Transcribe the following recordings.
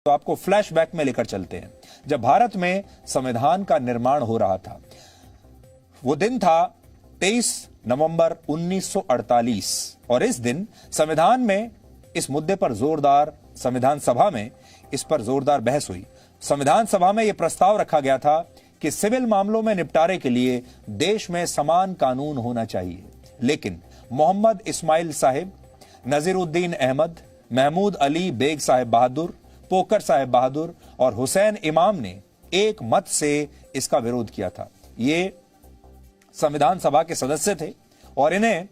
तो आपको फ्लैशबैक में लेकर चलते हैं जब भारत में संविधान का निर्माण हो रहा था। वो दिन था 23 नवंबर 1948 और इस दिन संविधान में इस मुद्दे पर संविधान सभा में इस पर जोरदार बहस हुई। संविधान सभा में यह प्रस्ताव रखा गया था कि सिविल मामलों में निपटारे के लिए देश में समान कानून होना चाहिए, लेकिन मोहम्मद इस्माइल साहिब, नजीरुद्दीन अहमद, महमूद अली बेग साहेब बहादुर, पोकर साहेब बहादुर और हुसैन इमाम ने एक मत से इसका विरोध किया था। ये संविधान सभा के सदस्य थे और इन्हें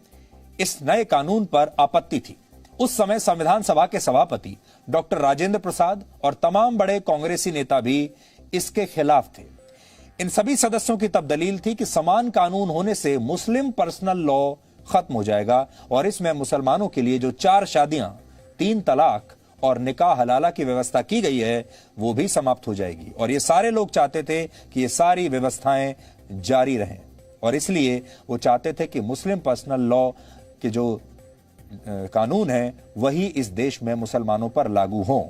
इस नए कानून पर आपत्ति थी। उस समय संविधान सभा के सभापति डॉक्टर राजेंद्र प्रसाद और तमाम बड़े कांग्रेसी नेता भी इसके खिलाफ थे। इन सभी सदस्यों की तब दलील थी कि समान कानून होने से मुस्लिम पर्सनल लॉ खत्म हो जाएगा और इसमें मुसलमानों के लिए जो 4 शादियां, 3 तलाक और निकाह हलाला की व्यवस्था की गई है वो भी समाप्त हो जाएगी। और ये सारे लोग चाहते थे कि ये सारी व्यवस्थाएं जारी रहें और इसलिए वो चाहते थे कि मुस्लिम पर्सनल लॉ के जो कानून है वही इस देश में मुसलमानों पर लागू हों।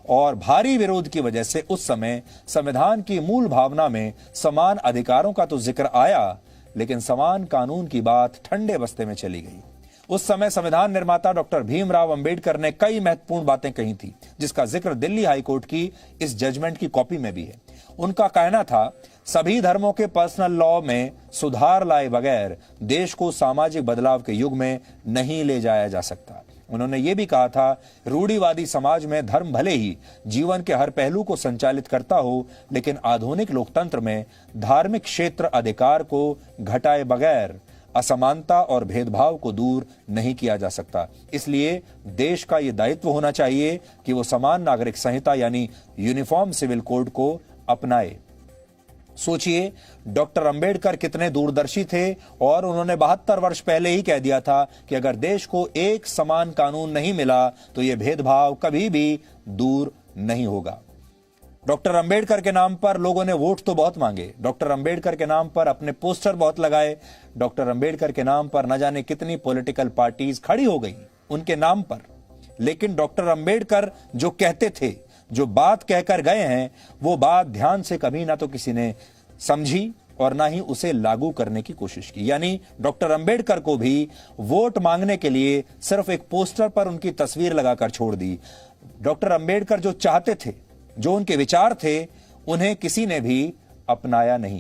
और भारी विरोध की वजह से उस समय संविधान की मूल भावना में समान अधिकारों का तो जिक्र आया, लेकिन समान कानून की बात ठंडे बस्ते में चली गई। उस समय संविधान निर्माता डॉक्टर भीमराव अंबेडकर ने कई महत्वपूर्ण बातें कही थी, जिसका जिक्र दिल्ली हाईकोर्ट की इस जजमेंट की कॉपी में भी है। उनका कहना था, सभी धर्मों के पर्सनल लॉ में सुधार लाए बगैर देश को सामाजिक बदलाव के युग में नहीं ले जाया जा सकता। उन्होंने ये भी कहा था, रूढ़िवादी समाज में धर्म भले ही जीवन के हर पहलू को संचालित करता हो, लेकिन आधुनिक लोकतंत्र में धार्मिक क्षेत्र अधिकार को घटाए बगैर असमानता और भेदभाव को दूर नहीं किया जा सकता। इसलिए देश का यह दायित्व होना चाहिए कि वो समान नागरिक संहिता यानी यूनिफॉर्म सिविल कोड को अपनाए। सोचिए, डॉक्टर अंबेडकर कितने दूरदर्शी थे और उन्होंने 72 वर्ष पहले ही कह दिया था कि अगर देश को एक समान कानून नहीं मिला तो यह भेदभाव कभी भी दूर नहीं होगा। डॉक्टर अंबेडकर के नाम पर लोगों ने वोट तो बहुत मांगे, डॉक्टर अंबेडकर के नाम पर अपने पोस्टर बहुत लगाए, डॉक्टर अंबेडकर के नाम पर न जाने कितनी पॉलिटिकल पार्टीज खड़ी हो गई उनके नाम पर, लेकिन डॉक्टर अंबेडकर जो कहते थे, जो बात कहकर गए हैं, वो बात ध्यान से कभी ना तो किसी ने समझी और ना ही उसे लागू करने की कोशिश की। यानी डॉक्टर अंबेडकर को भी वोट मांगने के लिए सिर्फ एक पोस्टर पर उनकी तस्वीर लगाकर छोड़ दी। डॉक्टर अंबेडकर जो चाहते थे, जो उनके विचार थे, उन्हें किसी ने भी अपनाया नहीं।